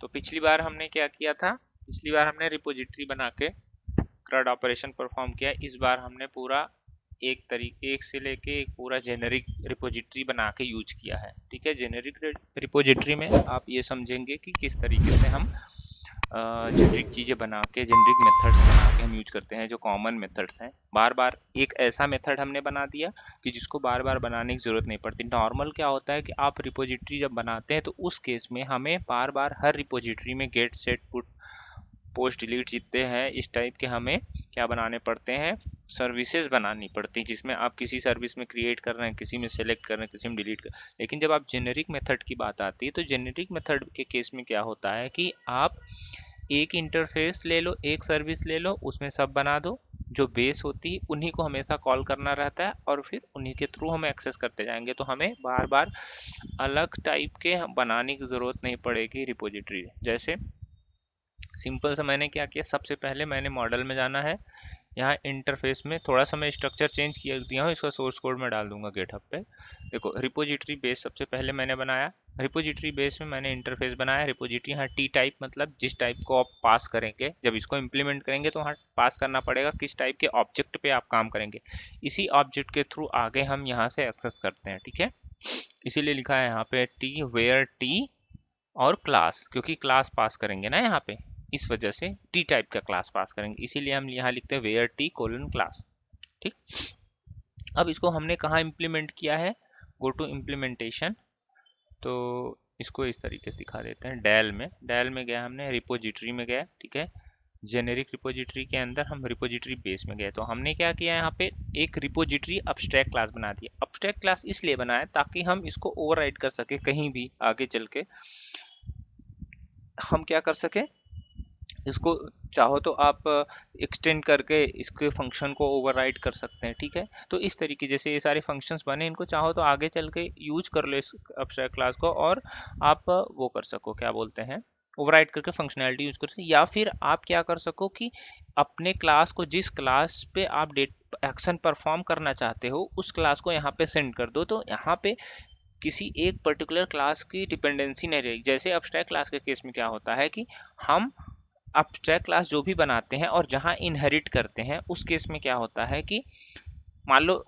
तो पिछली बार हमने क्या किया था, पिछली बार हमने रिपोजिटरी बना के CRUD ऑपरेशन परफॉर्म किया। इस बार हमने पूरा एक से लेके एक पूरा जेनेरिक रिपोजिटरी बना के यूज किया है। ठीक है, जेनेरिक रिपोजिटरी में आप ये समझेंगे कि किस तरीके से हम जेनेरिक चीज़ें बना के, जेनेरिक मेथड्स बना के हम यूज करते हैं, जो कॉमन मेथड्स हैं। बार बार एक ऐसा मेथड हमने बना दिया कि जिसको बार बार बनाने की ज़रूरत नहीं पड़ती। नॉर्मल क्या होता है कि आप रिपोजिटरी जब बनाते हैं तो उस केस में हमें बार बार हर रिपोजिटरी में get, set, put, post, delete जितने हैं इस टाइप के हमें क्या बनाने पड़ते हैं, सर्विसेज बनानी पड़ती है, जिसमें आप किसी सर्विस में क्रिएट कर रहे हैं, किसी में सेलेक्ट कर रहे हैं, किसी में डिलीट कर। लेकिन जब आप जेनेरिक मेथड की बात आती है तो जेनेरिक मेथड के केस में क्या होता है कि आप एक इंटरफेस ले लो, एक सर्विस ले लो, उसमें सब बना दो, जो बेस होती है उन्हीं को हमेशा कॉल करना रहता है और फिर उन्हीं के थ्रू हम एक्सेस करते जाएंगे। तो हमें बार बार अलग टाइप के बनाने की ज़रूरत नहीं पड़ेगी रिपोजिटरी। जैसे सिंपल सा मैंने क्या किया, सबसे पहले मैंने मॉडल में जाना है, यहाँ इंटरफेस में थोड़ा सा मैं स्ट्रक्चर चेंज किया दिया हूँ, इसका सोर्स कोड मैं डाल दूंगा गिटहब पे। देखो, रिपोजिटरी बेस सबसे पहले मैंने बनाया, रिपोजिटरी बेस में मैंने इंटरफेस बनाया। रिपोजिटरी, यहाँ टी टाइप मतलब जिस टाइप को आप पास करेंगे, जब इसको इम्प्लीमेंट करेंगे तो वहाँ पास करना पड़ेगा किस टाइप के ऑब्जेक्ट पे आप काम करेंगे। इसी ऑब्जेक्ट के थ्रू आगे हम यहाँ से एक्सेस करते हैं। ठीक है, इसीलिए लिखा है यहाँ पे टी, वेयर टी और क्लास, क्योंकि क्लास पास करेंगे ना यहाँ पे, इस वजह से टी टाइप का क्लास पास करेंगे, इसीलिए हम यहाँ लिखते हैं वेयर टी कोलन क्लास। ठीक, अब इसको हमने कहाँ इम्प्लीमेंट किया है, गो टू इम्प्लीमेंटेशन, तो इसको इस तरीके से दिखा देते हैं। डेल में गया, हमने रिपोजिटरी में गया। ठीक है, जेनेरिक रिपोजिटरी के अंदर हम रिपोजिटरी बेस में गए, तो हमने क्या किया, यहाँ पे एक रिपोजिटरी अब्स्ट्रैक्ट क्लास बना दिया। अब्स्ट्रैक्ट क्लास इसलिए बनाया ताकि हम इसको ओवरराइड कर सके कहीं भी आगे चल के, हम क्या कर सके, इसको चाहो तो आप एक्सटेंड करके इसके फंक्शन को ओवरराइड कर सकते हैं। ठीक है, तो इस तरीके जैसे ये सारे फंक्शंस बने, इनको चाहो तो आगे चल के यूज कर लो इस एब्स्ट्रैक्ट क्लास को, और आप वो कर सको, क्या बोलते हैं, ओवरराइड करके फंक्शनैलिटी यूज कर सको। या फिर आप क्या कर सको कि अपने क्लास को, जिस क्लास पे आप डेट एक्शन परफॉर्म करना चाहते हो, उस क्लास को यहाँ पे सेंड कर दो, तो यहाँ पे किसी एक पर्टिकुलर क्लास की डिपेंडेंसी नहीं रहेगी। जैसे एब्स्ट्रैक्ट क्लास के केस में क्या होता है कि हम एब्स्ट्रैक्ट क्लास जो भी बनाते हैं और जहां इनहेरिट करते हैं, उस केस में क्या होता है कि मान लो,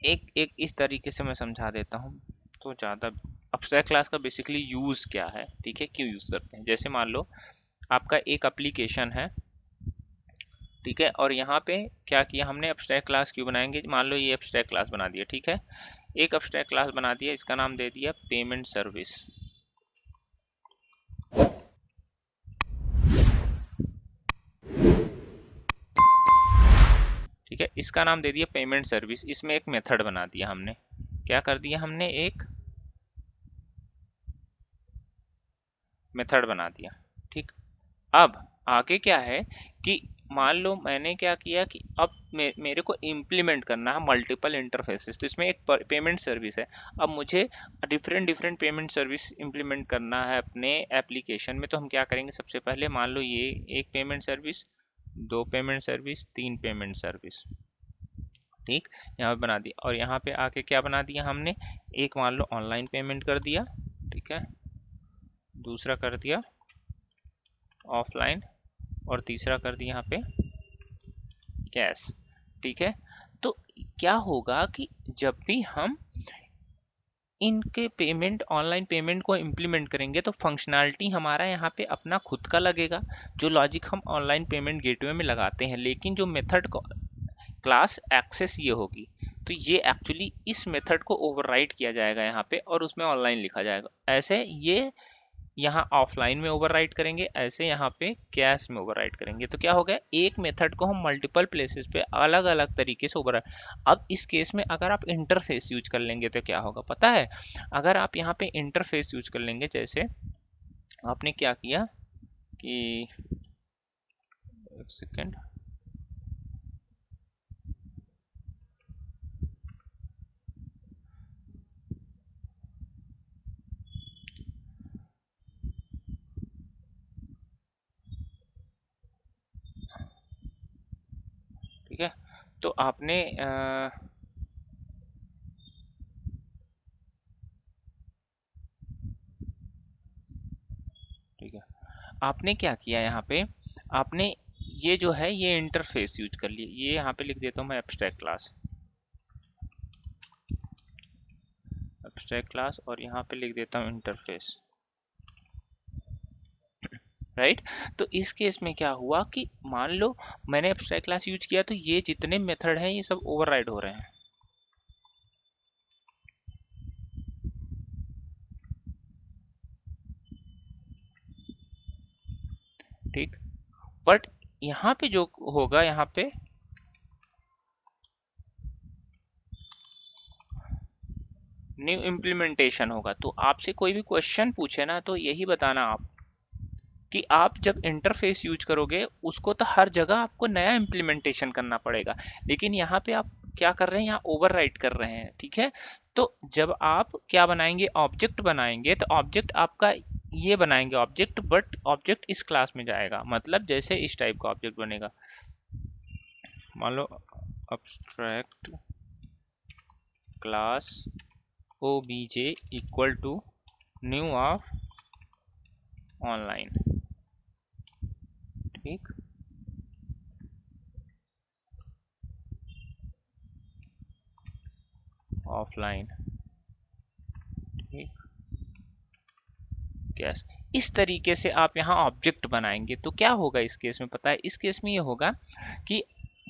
एक एक इस तरीके से मैं समझा देता हूं तो ज़्यादा, एब्स्ट्रैक्ट क्लास का बेसिकली यूज़ क्या है, ठीक है, क्यों यूज़ करते हैं। जैसे मान लो आपका एक एप्लीकेशन है, ठीक है, और यहाँ पे क्या किया हमने, एब्स्ट्रैक्ट क्लास क्यों बनाएंगे, मान लो ये एब्स्ट्रैक्ट क्लास बना दिया। ठीक है, एक एब्स्ट्रैक्ट क्लास बना दिया, इसका नाम दे दिया पेमेंट सर्विस। ठीक है, इसका नाम दे दिया पेमेंट सर्विस। इसमें एक मेथड बना दिया हमने, क्या कर दिया हमने, एक मेथड बना दिया। ठीक, अब आगे क्या है कि मान लो मैंने क्या किया कि अब मेरे को इम्प्लीमेंट करना है मल्टीपल इंटरफेसेस, तो इसमें एक पेमेंट सर्विस है। अब मुझे different different payment service implement करना है अपने एप्लीकेशन में, तो हम क्या करेंगे, सबसे पहले मान लो ये एक पेमेंट सर्विस, दो पेमेंट सर्विस, तीन पेमेंट सर्विस। ठीक, यहाँ पे बना दिया, और यहाँ पे आके क्या बना दिया हमने, एक मान लो ऑनलाइन पेमेंट कर दिया, ठीक है, दूसरा कर दिया ऑफलाइन, और तीसरा कर दिया यहाँ पे कैश। ठीक है, तो क्या होगा कि जब भी हम इनके पेमेंट, ऑनलाइन पेमेंट को इम्प्लीमेंट करेंगे तो फंक्शनैलिटी हमारा यहाँ पे अपना खुद का लगेगा, जो लॉजिक हम ऑनलाइन पेमेंट गेटवे में लगाते हैं। लेकिन जो मेथड को क्लास एक्सेस ये होगी, तो ये एक्चुअली इस मेथड को ओवरराइड किया जाएगा यहाँ पे, और उसमें ऑनलाइन लिखा जाएगा। ऐसे ये यहाँ ऑफलाइन में ओवरराइट करेंगे, ऐसे यहाँ पे कैश में ओवरराइट करेंगे। तो क्या हो गया, एक मेथड को हम मल्टीपल प्लेसेस पे अलग अलग तरीके से ओवरराइट। अब इस केस में अगर आप इंटरफेस यूज कर लेंगे तो क्या होगा पता है, अगर आप यहाँ पे इंटरफेस यूज कर लेंगे, जैसे आपने क्या किया कि, एक सेकेंड, ठीक है, तो आपने ठीक है, आपने क्या किया यहाँ पे, आपने ये जो है ये इंटरफेस यूज कर लिए। ये यहाँ पे लिख देता हूँ मैं एब्स्ट्रैक्ट क्लास और यहाँ पे लिख देता हूँ इंटरफेस, राइट। तो इस केस में क्या हुआ कि मान लो मैंने एब्स्ट्रैक्ट क्लास यूज किया तो ये जितने मेथड हैं ये सब ओवरराइड हो रहे हैं, ठीक। बट यहाँ पे जो होगा, यहाँ पे न्यू इम्प्लीमेंटेशन होगा। तो आपसे कोई भी क्वेश्चन पूछे ना तो यही बताना आप कि आप जब इंटरफेस यूज करोगे उसको तो हर जगह आपको नया इम्प्लीमेंटेशन करना पड़ेगा, लेकिन यहाँ पे आप क्या कर रहे हैं, यहाँ ओवरराइट कर रहे हैं, ठीक है। तो जब आप क्या बनाएंगे, ऑब्जेक्ट बनाएंगे, तो ऑब्जेक्ट आपका ये बनाएंगे ऑब्जेक्ट, बट ऑब्जेक्ट इस क्लास में जाएगा, मतलब जैसे इस टाइप का ऑब्जेक्ट बनेगा, मान लो abstract class obj equal to new of online, ठीक। ऑफलाइन, ठीक। यस, इस तरीके से आप यहाँ ऑब्जेक्ट बनाएंगे तो क्या होगा इस केस में, पता है, इस केस में ये होगा कि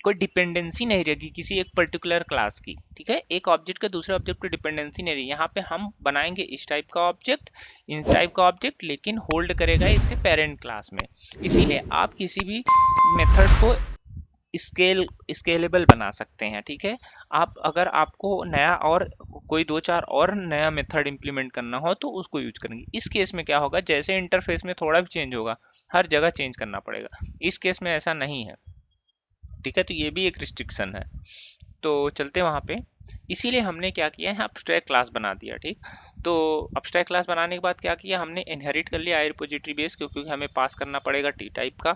कोई डिपेंडेंसी नहीं रहेगी किसी एक पर्टिकुलर क्लास की, ठीक है। एक ऑब्जेक्ट के दूसरे ऑब्जेक्ट पे डिपेंडेंसी नहीं रहेगी। यहाँ पे हम बनाएंगे इस टाइप का ऑब्जेक्ट, इस टाइप का ऑब्जेक्ट, लेकिन होल्ड करेगा इसके पेरेंट क्लास में। इसीलिए आप किसी भी मेथड को स्केलेबल बना सकते हैं, ठीक है। आप अगर आपको नया और कोई 2-4 और नया मेथड इंप्लीमेंट करना हो तो उसको यूज करेंगे। इस केस में क्या होगा, जैसे इंटरफेस में थोड़ा भी चेंज होगा हर जगह चेंज करना पड़ेगा, इस केस में ऐसा नहीं है, ठीक है। तो ये भी एक रिस्ट्रिक्शन है। तो चलते हैं वहाँ पे। इसीलिए हमने क्या किया है, अब्स्ट्रैक्ट क्लास बना दिया, ठीक। तो अब्स्ट्रैक्ट क्लास बनाने के बाद क्या किया हमने, इनहेरिट कर लिया आई रिपोजिटरी बेस, क्योंकि हमें पास करना पड़ेगा टी टाइप का,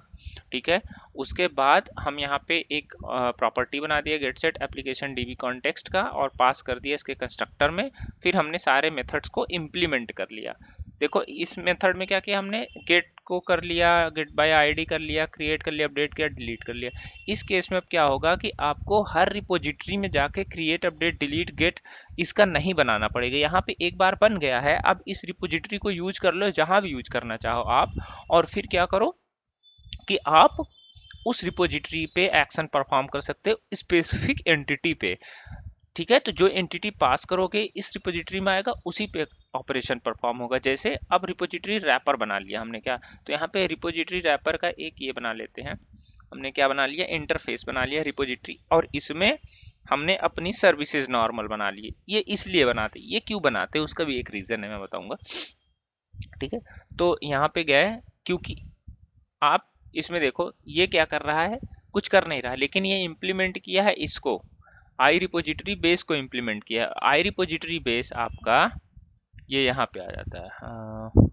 ठीक है। उसके बाद हम यहाँ पे एक प्रॉपर्टी बना दिया get set application dB context का, और पास कर दिया इसके कंस्ट्रक्टर में। फिर हमने सारे मेथड्स को इम्प्लीमेंट कर लिया। देखो इस मेथड में क्या किया हमने, गेट को कर लिया, गेट बाय आईडी कर लिया, क्रिएट कर लिया, अपडेट किया, डिलीट कर लिया। इस केस में अब क्या होगा कि आपको हर रिपोजिटरी में जाके क्रिएट, अपडेट, डिलीट, गेट इसका नहीं बनाना पड़ेगा। यहाँ पे एक बार बन गया है, अब इस रिपोजिटरी को यूज कर लो जहां भी यूज करना चाहो आप, और फिर क्या करो कि आप उस रिपोजिटरी पे एक्शन परफॉर्म कर सकते हो स्पेसिफिक एंटिटी पे, ठीक है। तो जो एंटिटी पास करोगे इस रिपोजिटरी में आएगा, उसी पे ऑपरेशन परफॉर्म होगा। जैसे अब रिपोजिटरी रैपर बना लिया हमने, क्या, तो यहाँ पे रिपोजिटरी रैपर का एक ये बना लेते हैं, हमने क्या बना लिया, इंटरफेस बना लिया रिपोजिटरी, और इसमें हमने अपनी सर्विसेज नॉर्मल बना लिए। ये इसलिए बनाते, ये क्यों बनाते उसका भी एक रीजन है, मैं बताऊंगा, ठीक है। तो यहाँ पे गए, क्योंकि आप इसमें देखो ये क्या कर रहा है, कुछ कर नहीं रहा, लेकिन ये इम्प्लीमेंट किया है इसको, आई रिपोजिटरी बेस को इम्प्लीमेंट किया है। आई रिपोजिटरी बेस आपका ये यहाँ पे आ जाता है,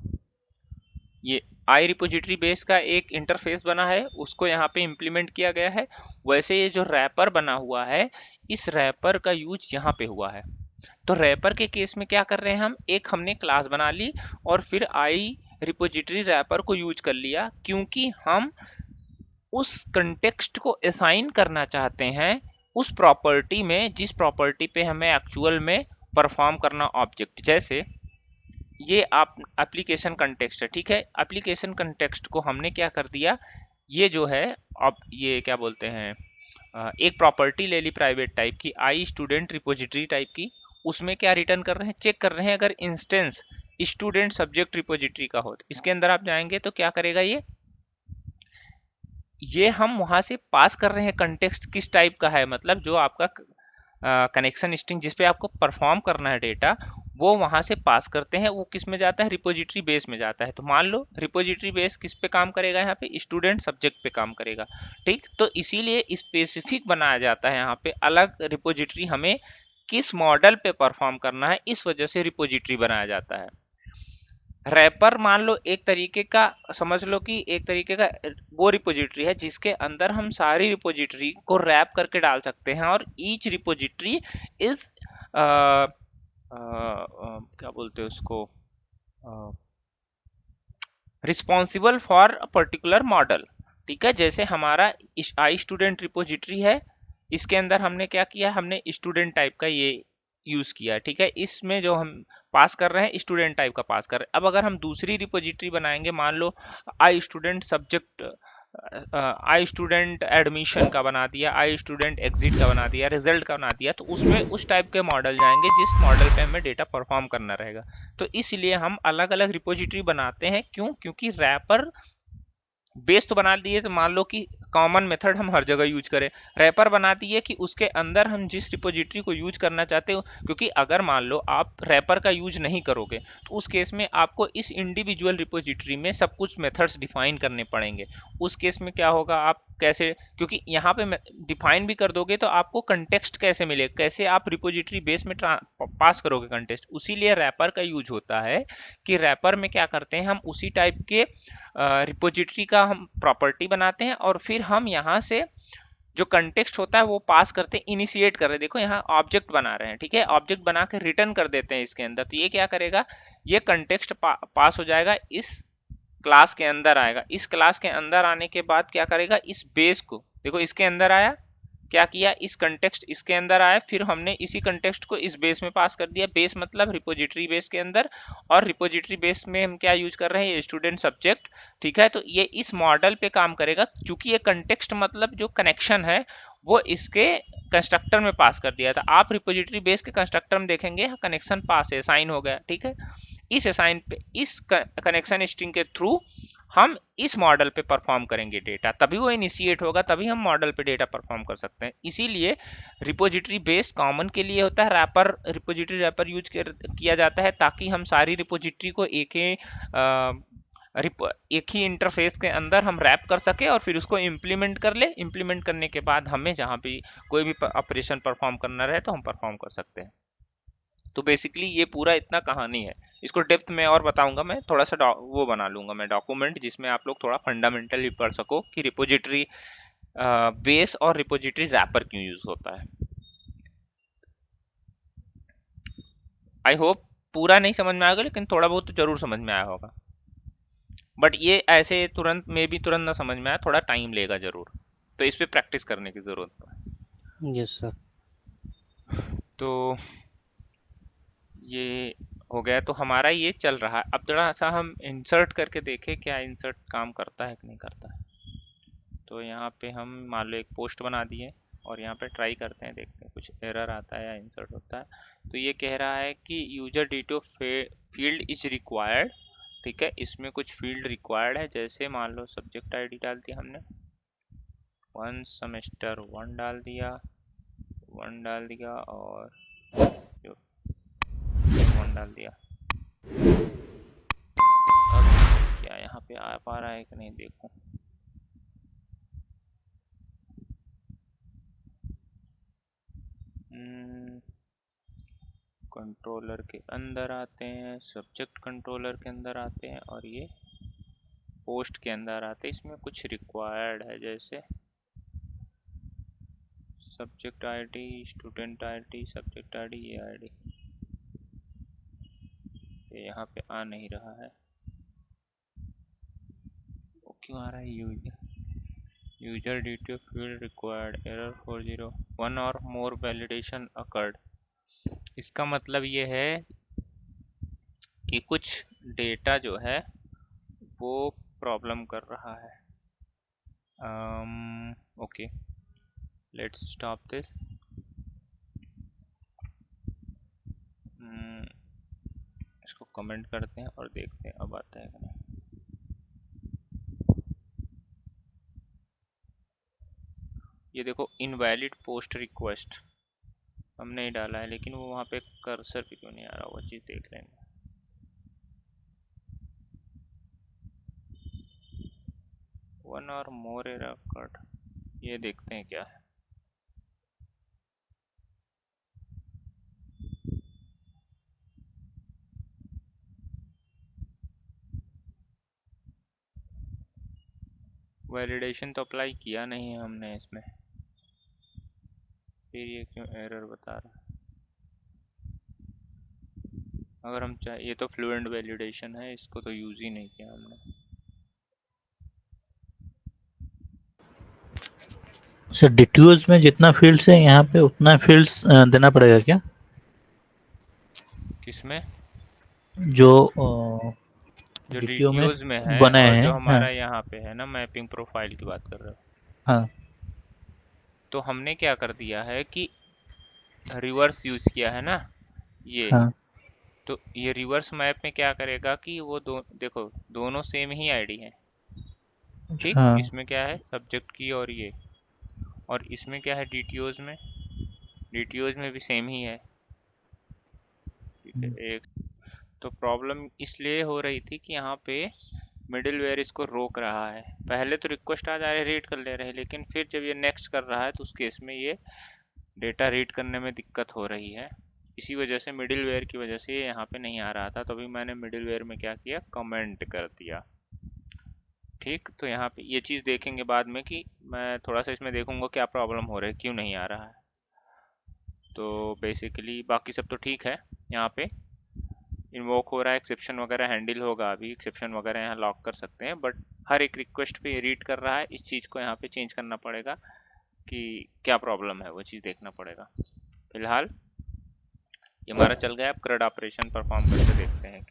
ये आई रिपोजिटरी बेस का एक इंटरफेस बना है, उसको यहाँ पे इम्प्लीमेंट किया गया है। वैसे ये जो रैपर बना हुआ है, इस रैपर का यूज यहाँ पे हुआ है। तो रैपर के केस में क्या कर रहे हैं हम, एक हमने क्लास बना ली और फिर आई रिपोजिटरी रैपर को यूज कर लिया, क्योंकि हम उस कंटेक्स्ट को असाइन करना चाहते हैं उस प्रॉपर्टी में जिस प्रॉपर्टी पे हमें एक्चुअल में परफॉर्म करना ऑब्जेक्ट। जैसे ये आप एप्लीकेशन कंटेक्स्ट है, ठीक है। एप्लीकेशन कंटेक्स्ट को हमने क्या कर दिया, ये जो है अब ये क्या बोलते हैं, एक प्रॉपर्टी ले ली प्राइवेट टाइप की, आई स्टूडेंट रिपोजिटरी टाइप की। उसमें क्या रिटर्न कर रहे हैं, चेक कर रहे हैं अगर इंस्टेंस स्टूडेंट सब्जेक्ट रिपोजिटरी का हो, तो इसके अंदर आप जाएंगे तो क्या करेगा ये हम वहां से पास कर रहे हैं कंटेक्स्ट किस टाइप का है, मतलब जो आपका कनेक्शन स्ट्रिंग जिस पे आपको परफॉर्म करना है डेटा, वो वहां से पास करते हैं, वो किस में जाता है, रिपोजिटरी बेस में जाता है। तो मान लो रिपोजिटरी बेस किस पे काम करेगा, यहाँ पे स्टूडेंट सब्जेक्ट पे काम करेगा, ठीक। तो इसीलिए स्पेसिफिक बनाया जाता है यहाँ पे, अलग रिपोजिटरी हमें किस मॉडल पे परफॉर्म करना है, इस वजह से रिपोजिटरी बनाया जाता है। रैपर मान लो एक तरीके का, समझ लो कि एक तरीके का वो रिपोजिटरी है जिसके अंदर हम सारी रिपोजिटरी को रैप करके डाल सकते हैं, और ईच रिपोजिटरी इज क्या बोलते हैं उसको, responsible for a particular model. ठीक है, जैसे हमारा आई स्टूडेंट रिपोजिटरी है, इसके अंदर हमने क्या किया, हमने स्टूडेंट टाइप का ये यूज किया है। ठीक है, इसमें जो हम पास कर रहे हैं स्टूडेंट टाइप का पास कर रहे हैं। अब अगर हम दूसरी रिपोजिटरी बनाएंगे, मान लो I student subject, I student admission का बना दिया, आई स्टूडेंट एग्जिट का बना दिया, रिजल्ट का बना दिया, तो उसमें उस टाइप के मॉडल जाएंगे जिस मॉडल पे हमें डेटा परफॉर्म करना रहेगा। तो इसलिए हम अलग अलग रिपोजिटरी बनाते हैं। क्यों? क्योंकि रैपर बेस तो बना दिए, तो मान लो कि कॉमन मेथड हम हर जगह यूज करें, रैपर बना दिए कि उसके अंदर हम जिस रिपोजिटरी को यूज करना चाहते हो। क्योंकि अगर मान लो आप रैपर का यूज नहीं करोगे, तो उस केस में आपको इस इंडिविजुअल रिपोजिटरी में सब कुछ मेथड्स डिफाइन करने पड़ेंगे। उस केस में क्या होगा, आप कैसे, क्योंकि यहाँ पे डिफाइन भी कर दोगे तो आपको कंटेक्स्ट कैसे मिलेगा, कैसे आप रिपोजिटरी बेस में पास करोगे कंटेक्स्ट। उसीलिए रैपर का यूज होता है कि रैपर में क्या करते हैं, हम उसी टाइप के रिपोजिटरी का हम प्रॉपर्टी बनाते हैं और फिर हम यहाँ से जो कंटेक्स्ट होता है वो पास करते हैं, इनिशिएट कर रहे हैं। देखो यहाँ ऑब्जेक्ट बना रहे हैं, ठीक है, ऑब्जेक्ट बना के रिटर्न कर देते हैं इसके अंदर। तो ये क्या करेगा, ये कंटेक्स्ट पास हो जाएगा, इस क्लास के अंदर आएगा। इस क्लास के अंदर आने के बाद क्या करेगा, इस बेस को देखो, इसके अंदर आया, क्या किया, इस कंटेक्स्ट इसके अंदर आया, फिर हमने इसी कंटेक्स्ट को इस बेस में पास कर दिया। बेस मतलब रिपोजिटरी बेस के अंदर, और रिपोजिटरी बेस में हम क्या यूज कर रहे हैं, स्टूडेंट सब्जेक्ट। ठीक है, तो ये इस मॉडल पे काम करेगा, क्योंकि ये कंटेक्स्ट मतलब जो कनेक्शन है वो इसके कंस्ट्रक्टर में पास कर दिया था। आप रिपोजिटरी बेस के कंस्ट्रक्टर में देखेंगे कनेक्शन पास है, साइन हो गया। ठीक है, इस असाइन पे, इस कनेक्शन स्ट्रिंग के थ्रू हम इस मॉडल पे परफॉर्म करेंगे डेटा, तभी वो इनिशिएट होगा, तभी हम मॉडल पे डेटा परफॉर्म कर सकते हैं। इसीलिए रिपोजिटरी बेस कॉमन के लिए होता है, रैपर रिपोजिटरी रैपर यूज किया जाता है ताकि हम सारी रिपोजिटरी को एक ही इंटरफेस के अंदर हम रैप कर सके और फिर उसको इम्प्लीमेंट कर ले। इम्प्लीमेंट करने के बाद हमें जहाँ भी कोई भी ऑपरेशन परफॉर्म करना रहे तो हम परफॉर्म कर सकते हैं। तो बेसिकली ये पूरा इतना कहानी है। इसको डेप्थ में और बताऊंगा मैं, थोड़ा सा वो बना लूंगा मैं डॉक्यूमेंट, जिसमें आप लोग थोड़ा फंडामेंटली पढ़ सको कि रिपोजिटरी बेस और रिपोजिटरी रैपर क्यों यूज होता है। आई होप पूरा नहीं समझ में आएगा, लेकिन थोड़ा बहुत तो जरूर समझ में आया होगा। बट ये ऐसे तुरंत में भी तुरंत ना समझ में आया, थोड़ा टाइम लेगा जरूर, तो इस पे प्रैक्टिस करने की जरूरत है। Yes sir. तो ये हो गया, तो हमारा ये चल रहा है। अब थोड़ा सा हम इंसर्ट करके देखें क्या इंसर्ट काम करता है कि नहीं करता है। तो यहाँ पे हम मान लो एक पोस्ट बना दिए और यहाँ पे ट्राई करते हैं, देखते हैं कुछ एरर आता है या इंसर्ट होता है। तो ये कह रहा है कि user detail field is required. ठीक है, इसमें कुछ फील्ड रिक्वायर्ड है, जैसे मान लो सब्जेक्ट आईडी डाल दिया हमने, वन सेमेस्टर वन डाल दिया और जो वन डाल दिया। अब क्या यहाँ पे आ पा रहा है कि नहीं देखो। कंट्रोलर के अंदर आते हैं, सब्जेक्ट कंट्रोलर के अंदर आते हैं और ये पोस्ट के अंदर आते हैं। इसमें कुछ रिक्वायर्ड है, जैसे subject ID, student ID, subject ID, ये आईडी, ये यहाँ पे आ नहीं रहा है। वो क्यों आ रहा है, user detail field required, error 40, one और मोर वैलिडेशन अकर्ड। इसका मतलब ये है कि कुछ डेटा जो है वो प्रॉब्लम कर रहा है। Okay, let's stop this. इसको कमेंट करते हैं और देखते हैं अब आता है कि नहीं। ये देखो, इनवैलिड पोस्ट रिक्वेस्ट हमने ही डाला है, लेकिन वो वहाँ पे कर्सर पे क्यों नहीं आ रहा, वो चीज़ देख लेंगे। वन और मोर एरर कट, ये देखते हैं क्या है। वैलिडेशन तो अप्लाई किया नहीं है हमने इसमें, फिर ये क्यों एरर बता रहा है। अगर हम चाहे, ये तो फ्लुएंट वैलिडेशन है, इसको तो यूज़ ही नहीं किया हमने। सर डिट्यूज में जितना फील्ड्स है यहाँ पे उतना फील्ड्स देना पड़ेगा क्या? किसमें? जो जो डीटीओ में डीटीओज में है बनाए और हैं, जो हाँ। हमारा यहाँ पे है ना, मैपिंग प्रोफाइल की बात कर रहे हो। हाँ। तो हमने क्या कर दिया है कि रिवर्स यूज किया है ना ये। हाँ। तो ये रिवर्स मैप में क्या करेगा कि वो देखो दोनों सेम ही आईडी है। ठीक, हाँ। इसमें क्या है सब्जेक्ट की और ये, और इसमें क्या है डीटीओज में, डीटीओज में भी सेम ही है। ठीक है, एक तो प्रॉब्लम इसलिए हो रही थी कि यहाँ पे मिडिलवेयर इसको रोक रहा है। पहले तो रिक्वेस्ट आ जा रही है, रीड कर ले रहे हैं, लेकिन फिर जब ये नेक्स्ट कर रहा है तो उस केस में ये डेटा रीड करने में दिक्कत हो रही है। इसी वजह से मिडिलवेयर की वजह से ये यहाँ पे नहीं आ रहा था। तो अभी मैंने मिडिलवेयर में क्या किया, कमेंट कर दिया। ठीक, तो यहाँ पे ये चीज़ देखेंगे बाद में कि मैं थोड़ा सा इसमें देखूंगा क्या प्रॉब्लम हो रही है, क्यों नहीं आ रहा है। तो बेसिकली बाकी सब तो ठीक है। यहाँ पे इन्वोक हो रहा है, एक्सेप्शन वगैरह हैंडल होगा, अभी एक्सेप्शन वगैरह यहाँ लॉक कर सकते हैं, बट हर एक रिक्वेस्ट पे रीड कर रहा है। इस चीज़ को यहाँ पे चेंज करना पड़ेगा कि क्या प्रॉब्लम है, वो चीज़ देखना पड़ेगा। फिलहाल ये हमारा चल गया। अब CRUD ऑपरेशन परफॉर्म करके देखते हैं।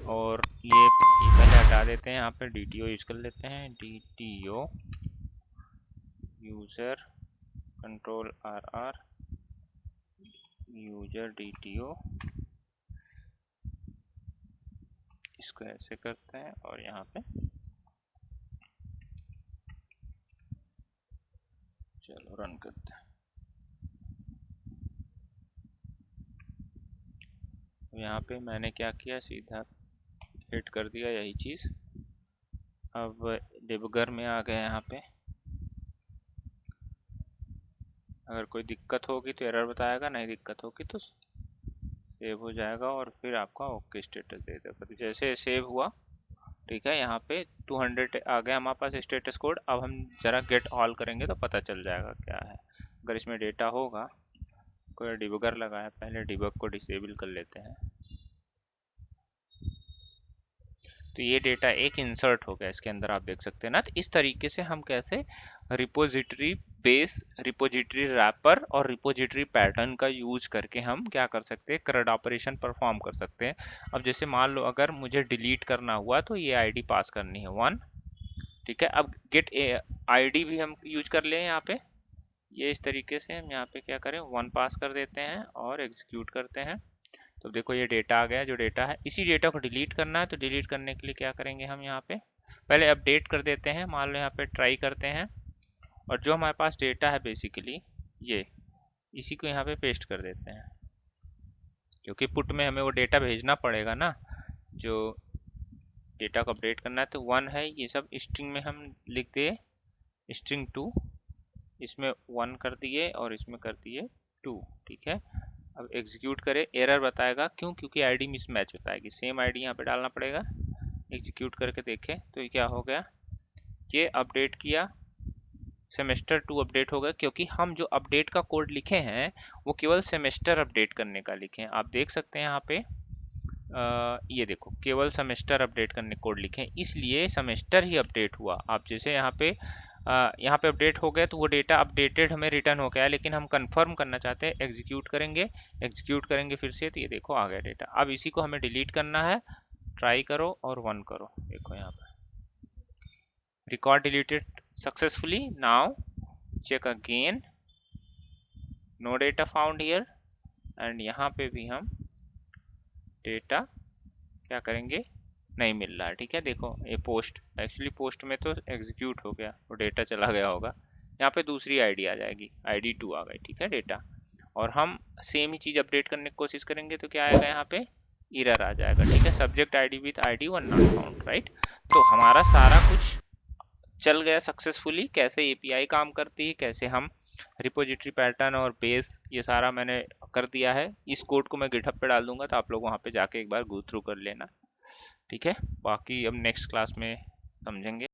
और ये पहले हटा देते हैं, यहाँ पे DTO यूज कर लेते हैं। DTO user control RR user DTO, इसको ऐसे करते हैं और यहाँ पे चलो रन करते हैं। यहाँ पे मैंने क्या किया, सीधा हिट कर दिया यही चीज़। अब डिबगर में आ गए। यहाँ पे अगर कोई दिक्कत होगी तो एरर बताएगा, नहीं दिक्कत होगी तो सेव हो जाएगा और फिर आपका ओके स्टेटस दे देगा। तो जैसे सेव हुआ, ठीक है, यहाँ पे 200 आ गया हमारे पास स्टेटस कोड। अब हम जरा गेट ऑल करेंगे तो पता चल जाएगा क्या है। अगर इसमें डेटा होगा, कोई डिबगर लगा है, पहले डिबग को डिसेबल कर लेते हैं। तो ये डेटा एक इंसर्ट हो गया इसके अंदर, आप देख सकते हैं ना। तो इस तरीके से हम कैसे रिपोजिटरी बेस, रिपोजिटरी रैपर और रिपोजिटरी पैटर्न का यूज करके हम क्या कर सकते हैं, CRUD ऑपरेशन परफॉर्म कर सकते हैं। अब जैसे मान लो अगर मुझे डिलीट करना हुआ तो ये आईडी पास करनी है 1। ठीक है, अब गेट आईडी भी हम यूज कर लें यहाँ पे। ये इस तरीके से हम यहाँ पे क्या करें, 1 पास कर देते हैं और एग्जीक्यूट करते हैं। तो देखो ये डेटा आ गया। जो डेटा है, इसी डेटा को डिलीट करना है, तो डिलीट करने के लिए क्या करेंगे हम यहाँ पे पहले अपडेट कर देते हैं। मान लो यहाँ पे ट्राई करते हैं और जो हमारे पास डेटा है बेसिकली ये, इसी को यहाँ पे पेस्ट कर देते हैं, क्योंकि पुट में हमें वो डेटा भेजना पड़ेगा ना, जो डेटा को अपडेट करना है। तो 1 है, ये सब स्ट्रिंग में हम लिख दिए, स्ट्रिंग 2, इसमें 1 कर दिए और इसमें कर दिए 2। ठीक है, अब एग्जीक्यूट करें, एरर बताएगा। क्यों? क्योंकि आईडी मिसमैच बताएगी, सेम आईडी यहाँ पे डालना पड़ेगा। एग्जीक्यूट करके देखें तो ये क्या हो गया, ये अपडेट किया, सेमेस्टर 2 अपडेट हो गया। क्योंकि हम जो अपडेट का कोड लिखे हैं वो केवल सेमेस्टर अपडेट करने का लिखे हैं। आप देख सकते हैं यहाँ पे ये देखो, केवल सेमेस्टर अपडेट करने कोड लिखे हैं, इसलिए सेमेस्टर ही अपडेट हुआ। आप जैसे यहाँ पे अपडेट हो गया तो वो डेटा अपडेटेड हमें रिटर्न हो गया, लेकिन हम कंफर्म करना चाहते हैं, एग्जीक्यूट करेंगे। एग्जीक्यूट करेंगे फिर से, तो ये देखो आ गया डेटा। अब इसी को हमें डिलीट करना है। ट्राई करो और 1 करो, देखो यहाँ पर record deleted successfully. Now check again, no data found here. And यहाँ पे भी हम डेटा क्या करेंगे, नहीं मिल रहा है। ठीक है, देखो ये पोस्ट, एक्चुअली पोस्ट में तो एग्जीक्यूट हो गया, वो डेटा चला गया होगा। यहाँ पे दूसरी आईडी आ जाएगी, आईडी 2 आ गई। ठीक है, डेटा, और हम सेम ही चीज अपडेट करने की कोशिश करेंगे तो क्या आएगा, यहाँ पे एरर आ जाएगा। ठीक है, subject ID with ID 1 not found, right. तो हमारा सारा कुछ चल गया सक्सेसफुली। कैसे एपीआई काम करती है, कैसे हम रिपोजिटरी पैटर्न और बेस, ये सारा मैंने कर दिया है। इस कोड को मैं गिटहब पे डाल दूंगा, तो आप लोग वहाँ पे जाके एक बार गो थ्रू कर लेना। ठीक है, बाकी अब नेक्स्ट क्लास में समझेंगे।